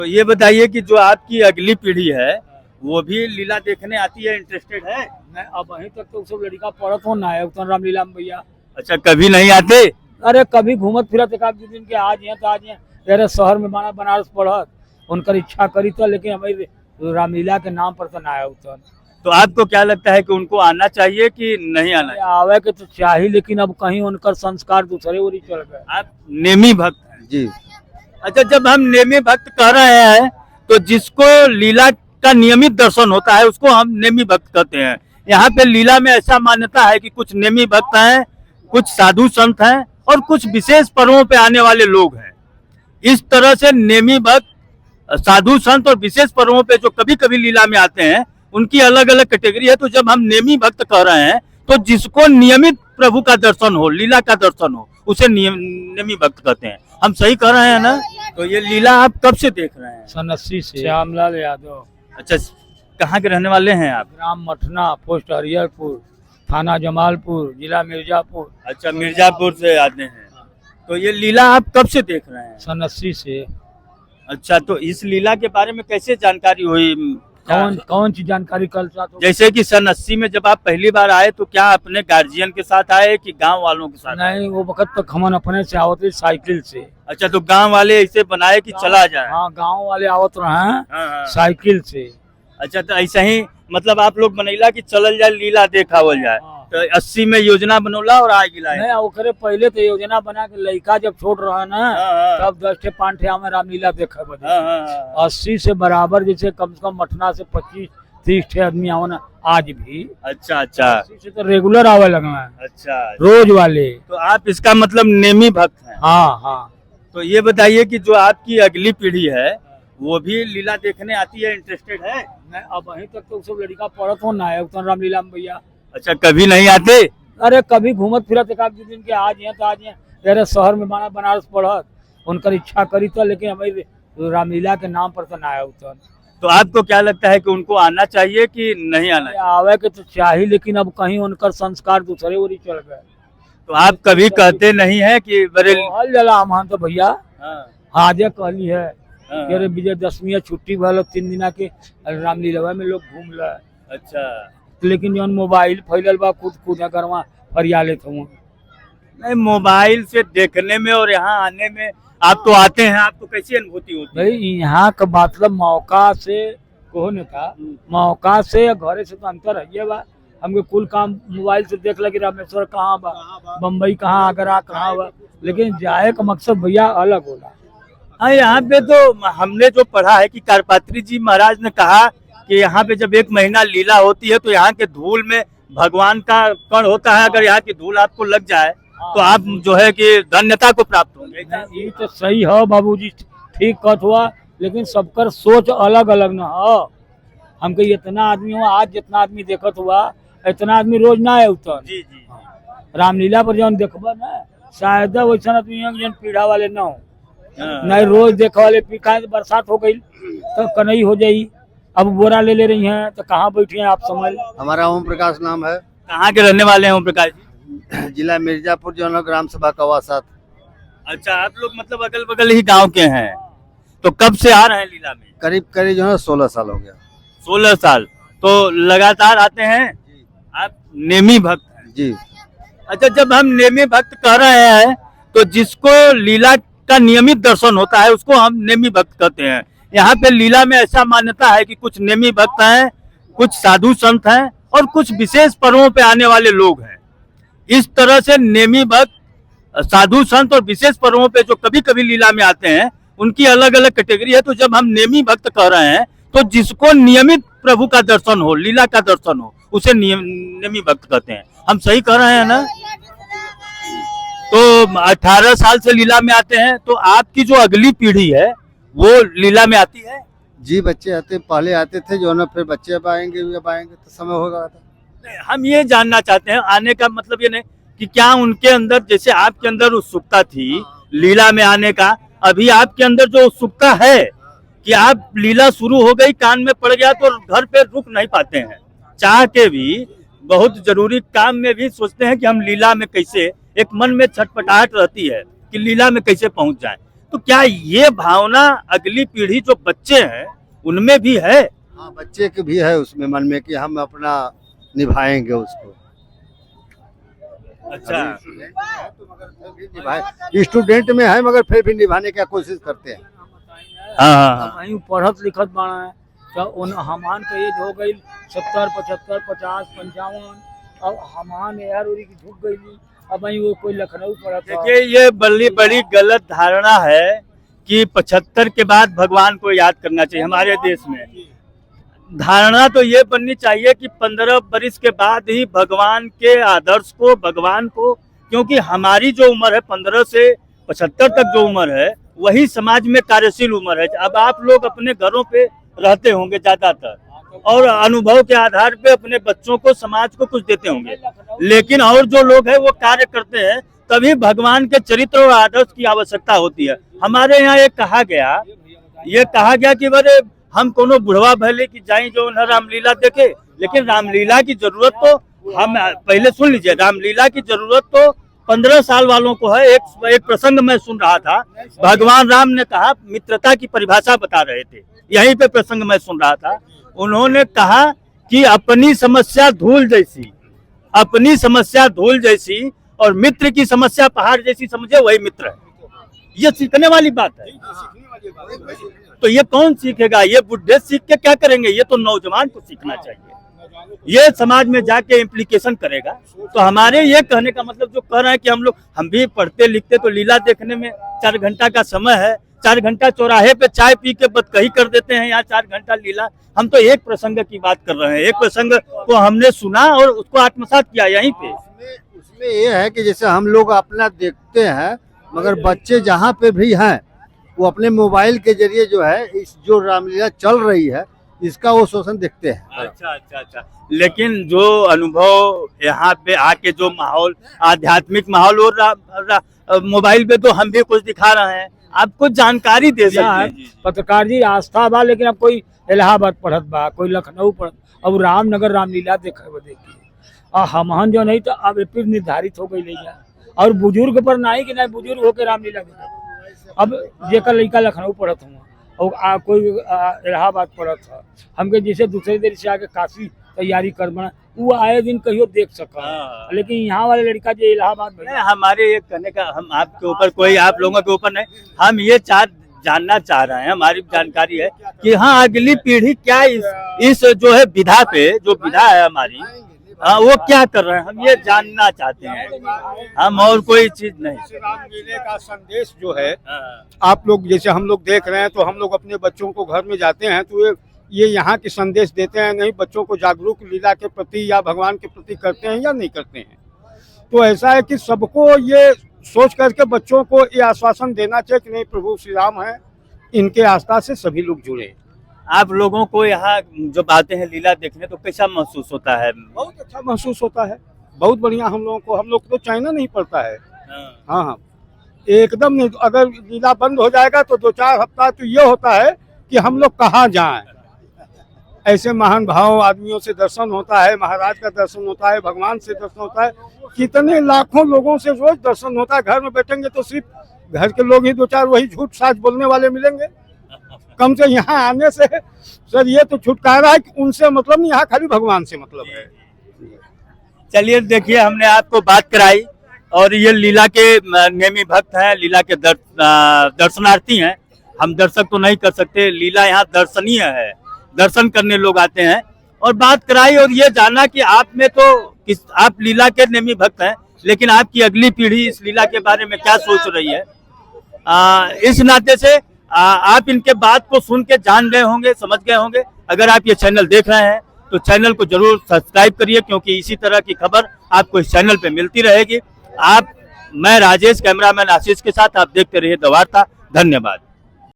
तो ये बताइए कि जो आपकी अगली पीढ़ी है वो भी लीला देखने आती है, इंटरेस्टेड है? नहीं, अब वहीं तक तो सब लड़का पढ़त हो ना है उतना रामलीला में भैया। अच्छा, कभी नहीं आते? अरे कभी घूमत फिरत एक आध दू दिन के आज हैं तो आज हैं। तेरे शहर में माना बनारस पढ़त उनकर इच्छा करी तो, लेकिन हमारी रामलीला के नाम पर तो ना है उतना। तो आपको क्या लगता है कि उनको आना चाहिए कि नहीं आना चाहिए? आवे के तो चाहिए, लेकिन अब कहीं उनकर संस्कार दूसरे ओर ही चल गए। आप नेमी भक्त हैं? जी। अच्छा, जब हम नेमी भक्त कह रहे हैं तो जिसको लीला का नियमित दर्शन होता है उसको हम नेमी भक्त कहते हैं। यहाँ पे लीला में ऐसा मान्यता है कि कुछ नेमी भक्त हैं, कुछ साधु संत हैं और कुछ विशेष पर्वों पे आने वाले लोग हैं। इस तरह से नेमी भक्त, साधु संत और विशेष पर्वों पे जो कभी कभी लीला में आते हैं उनकी अलग अलग कैटेगरी है। तो जब हम नेमी भक्त कह रहे हैं तो जिसको नियमित प्रभु का दर्शन हो, लीला का दर्शन हो, उसे नेमी भक्त कहते हैं। हम सही कह रहे हैं ना? तो ये लीला आप कब से देख रहे हैं? सन 80 से। श्यामलाल यादव। अच्छा, कहाँ के रहने वाले हैं आप? ग्राम मठना, पोस्ट हरिहरपुर, थाना जमालपुर, जिला मिर्जापुर। अच्छा, मिर्जापुर से आते हैं। तो ये लीला आप कब से देख रहे हैं? सन 80 से। अच्छा, तो इस लीला के बारे में कैसे जानकारी हुई? कौन सी जानकारी कल साथ? जैसे कि सन 80 में जब आप पहली बार आए तो क्या अपने गार्जियन के साथ आए कि गांव वालों के साथ? नहीं, वो वक्त तक हम अपने से आवत रहे साइकिल से। अच्छा, तो गांव वाले ऐसे बनाए कि चला जाए? हाँ, गांव वाले आवत रहे हाँ। साइकिल से। अच्छा, तो ऐसा ही मतलब आप लोग बनैला कि चलल जाए, लीला देखावल जाए। हाँ। तो 80 में योजना बनौला और आ गिला? नहीं, ओकरे पहले तो योजना बना के लड़का जब छोट रहा ना हाँ। तब 10 ठे 5 ठे हमें रामलीला देखा बदे। हाँ। 80 से बराबर, जैसे कम से कम मठना से 25-30 ठे आदमी आवन आज भी। अच्छा अच्छा 80 से तो रेगुलर आवे लगना है, अच्छा। रोज वाले। तो आप इसका मतलब नेमी भक्त हैं? हाँ हाँ। तो ये बताइए कि जो आपकी अगली पीढ़ी है वो भी लीला देखने आती है, इंटरेस्टेड है? नहीं, अब वहीं तक तो सब लड़का पढ़त हो ना है उतना रामलीला में भैया। अच्छा, कभी नहीं आते? अरे कभी घूमत फिरत एक आध दू दिन के आज हैं तो आज हैं। तेरे शहर में माना बनारस पढ़त उनकर इच्छा करी तो, लेकिन हमारी रामलीला के नाम पर तो ना है उतना। तो आपको क्या लगता है कि उनको आना चाहिए कि नहीं आना चाहिए? आवे के तो चाहिए, लेकिन अब कहीं उनकर संस्कार दूसरे ओर ही चल गए। तो आप कभी कहते नहीं है कि बड़े? हल जला हम तो भैया हाँ। आजे कहली है हाँ। कि अरे विजयदशमी छुट्टी भल 3 दिना के रामलीला में लोग घूम ले। अच्छा, लेकिन जौन मोबाइल फैलल बा खुद घरवा फरिया लेत हूँ। नहीं, मोबाइल से देखने में और यहाँ आने में, आप तो आते हैं, आपको कैसी अनुभूति होती है? भाई यहाँ का मतलब मौका से कहो न था, मौका से या घरे से तो अंतर है ये बा। हमके कुल काम मोबाइल से देख लगे रामेश्वर कहाँ बा, बम्बई कहाँ, आगरा कहाँ बा, लेकिन जाए का मकसद भैया अलग होला। हाँ, यहाँ पे तो हमने जो पढ़ा है कि कारपात्री जी महाराज ने कहा कि यहाँ पे जब 1 महीना लीला होती है तो यहाँ के धूल में भगवान का कण होता है। अगर यहाँ की धूल आपको लग जाए तो आप जो है कि धन्यता को प्राप्त होंगे। ये तो सही है बाबूजी, ठीक कथ हुआ, लेकिन सबकर सोच अलग अलग न हो। हमके इतना आदमी हुआ, आज जितना आदमी देखत हुआ इतना आदमी रोज ना है उतर। जी जी। रामलीला पर जौन देखबा ना शायद वैसा आदमी जौन पीढ़ा वाले न हो। हाँ। नहीं रोज देखा वाले पीखा, बरसात हो गई तो कनई हो जाई। अब बोरा ले रही हैं तो कहाँ बैठी हैं आप समझ। हमारा ओम प्रकाश नाम है। कहाँ के रहने वाले हैं ओम प्रकाश जी? जिला मिर्जापुर जो है ग्राम सभा कवासात। अच्छा, आप लोग मतलब अगल बगल ही गांव के हैं। तो कब से आ रहे हैं लीला में? करीब करीब जो है 16 साल हो गया। 16 साल। तो लगातार आते हैं? आप नेमी भक्त हैं? जी। अच्छा, जब हम नेमी भक्त कह रहे हैं तो जिसको लीला का नियमित दर्शन होता है उसको हम नेमी भक्त कहते हैं। यहाँ पे लीला में ऐसा मान्यता है कि कुछ नेमी भक्त हैं, कुछ साधु संत हैं और कुछ विशेष पर्वों पे आने वाले लोग हैं। इस तरह से नेमी भक्त, साधु संत और विशेष पर्वों पे जो कभी कभी लीला में आते हैं उनकी अलग अलग कैटेगरी है। तो जब हम नेमी भक्त कह रहे हैं तो जिसको नियमित प्रभु का दर्शन हो, लीला का दर्शन हो, उसे नेमी भक्त कहते हैं। हम सही कह रहे हैं ना? तो 18 साल से लीला में आते हैं। तो आपकी जो अगली पीढ़ी है वो लीला में आती है? जी, बच्चे आते पहले आते थे जो ना, फिर बच्चे अब आएंगे तो समय होगा। हम ये जानना चाहते हैं, आने का मतलब ये नहीं कि क्या उनके अंदर जैसे आपके अंदर उत्सुकता थी लीला में आने का, अभी आपके अंदर जो उत्सुकता है कि आप लीला शुरू हो गई, कान में पड़ गया तो घर पे रुक नहीं पाते हैं, चाह के भी बहुत जरूरी काम में भी सोचते हैं कि हम लीला में कैसे, एक मन में छटपटाहट रहती है कि लीला में कैसे पहुंच जाए। तो क्या ये भावना अगली पीढ़ी जो बच्चे हैं उनमें भी है? हाँ, बच्चे के भी है उसमें मन में कि हम अपना निभाएंगे उसको। अच्छा, स्टूडेंट में है मगर फिर भी निभाने की कोशिश करते हैं। हाँ, वहीं पढ़त लिखत बाड़ा है तो उन हमान का एज हो गई 70, 75, 50, 55। अब हमान यार उरी की झुक गई। अब वहीं वो कोई लखनऊ पड़ा था। देखिए ये बड़ी बड़ी गलत धारणा है कि 75 के बाद भगवान को याद करना चाहिए। हमारे देश में धारणा तो ये बननी चाहिए कि 15 बरिस के बाद ही भगवान के आदर्श को, भगवान को, क्योंकि हमारी जो उम्र है 15 से 75 तक जो उम्र है वही समाज में कार्यशील उम्र है। अब आप लोग अपने घरों पे रहते होंगे ज्यादातर और अनुभव के आधार पे अपने बच्चों को, समाज को कुछ देते होंगे, लेकिन और जो लोग हैं वो कार्य करते हैं, तभी भगवान के चरित्र और आदर्श की आवश्यकता होती है। हमारे यहाँ ये कहा गया कि बड़े हम कोनो बुढ़वा भले की जाए जो न रामलीला देखे, लेकिन रामलीला की जरूरत तो हम पहले सुन लीजिए, रामलीला की जरूरत तो 15 साल वालों को है। एक प्रसंग मैं सुन रहा था, भगवान राम ने कहा, मित्रता की परिभाषा बता रहे थे, यहीं पे प्रसंग मैं सुन रहा था। उन्होंने कहा कि अपनी समस्या धूल जैसी और मित्र की समस्या पहाड़ जैसी समझे वही मित्र है। ये सीखने वाली बात है। तो ये कौन सीखेगा? ये बुढ़े सीख के क्या करेंगे? ये तो नौजवान को सीखना चाहिए, ये समाज में जाके इम्प्लीकेशन करेगा। तो हमारे ये कहने का मतलब जो कह रहे हैं कि हम भी पढ़ते लिखते तो लीला देखने में 4 घंटा का समय है, 4 घंटा चौराहे पे चाय पी के बतकही कर देते हैं, यहाँ 4 घंटा लीला। हम तो एक प्रसंग की बात कर रहे हैं, एक प्रसंग को हमने सुना और उसको आत्मसात किया यहीं पे। उसमें ये है कि जैसे हम लोग अपना देखते हैं, मगर बच्चे जहाँ पे भी हैं वो अपने मोबाइल के जरिए जो है इस जो रामलीला चल रही है इसका वो शोषण देखते हैं। अच्छा। लेकिन जो अनुभव यहाँ पे आके जो माहौल, आध्यात्मिक माहौल और मोबाइल पे तो हम भी कुछ दिखा रहे हैं, आपको जानकारी दे सकते हैं। पत्रकार जी आस्था बा, लेकिन अब कोई इलाहाबाद पढ़त बा, कोई लखनऊ पढ़त, अब रामनगर रामलीला देखे देखिए और हमहन जो नहीं तो अब फिर निर्धारित हो गई नहीं। और बुजुर्ग पर नहीं कि नहीं बुजुर्ग होकर रामलीला देखे। अब जेकर लड़का लखनऊ पढ़त हुआ और कोई इलाहाबाद पढ़त था, हमके जैसे दूसरे देश से आके काफी तैयारी कर बना, वो आए दिन कहियो देख सका। लेकिन यहाँ वाले लड़का जो इलाहाबाद में, हमारे ये कहने का हम आपके ऊपर कोई, आप लोगों के ऊपर नहीं, हम ये जानना चाह रहे हैं, हमारी जानकारी है कि हाँ अगली पीढ़ी क्या इस जो है विधा पे, जो विधा है हमारी, वो क्या कर रहे हैं, हम ये जानना चाहते हैं, हम और कोई चीज नहीं। रामलीला का संदेश जो है, आप लोग जैसे हम लोग देख रहे हैं तो हम लोग अपने बच्चों को घर में जाते हैं तो ये यहाँ के संदेश देते हैं, नहीं बच्चों को जागरूक लीला के प्रति या भगवान के प्रति करते हैं या नहीं करते हैं। तो ऐसा है कि सबको ये सोच करके बच्चों को ये आश्वासन देना चाहिए कि नहीं प्रभु श्री राम है, इनके आस्था से सभी लोग जुड़े। आप लोगों को यहाँ जब आते हैं लीला देखने तो कैसा महसूस होता है? बहुत अच्छा महसूस होता है, बहुत बढ़िया। हम लोग तो चाइना नहीं पड़ता है। हाँ, एकदम नहीं। अगर लीला बंद हो जाएगा तो 2-4 हफ्ता तो ये होता है कि हम लोग कहाँ जाएं। ऐसे महान भाव आदमियों से दर्शन होता है, महाराज का दर्शन होता है, भगवान से दर्शन होता है, कितने लाखों लोगों से रोज दर्शन होता है। घर में बैठेंगे तो सिर्फ घर के लोग ही 2-4 वही झूठ साच बोलने वाले मिलेंगे। कम से यहाँ आने से सर ये तो छुटकारा है कि उनसे मतलब नहीं, यहाँ खाली भगवान से मतलब है। चलिए देखिए, हमने आपको बात कराई और ये लीला के नेमी भक्त हैं, लीला के दर्शनार्थी हैं। हम दर्शक तो नहीं कर सकते, लीला यहाँ दर्शनीय है, दर्शन करने लोग आते हैं। और बात कराई और ये जाना कि आप में तो आप लीला के नेमी भक्त हैं, लेकिन आपकी अगली पीढ़ी इस लीला के बारे में क्या सोच रही है, इस नाते से आप इनके बात को सुन के जान गए होंगे, समझ गए होंगे। अगर आप ये चैनल देख रहे हैं तो चैनल को जरूर सब्सक्राइब करिए, क्योंकि इसी तरह की खबर आपको इस चैनल पे मिलती रहेगी। मैं राजेश, कैमरामैन आशीष के साथ, आप देखते रहिए द वार्ता। धन्यवाद।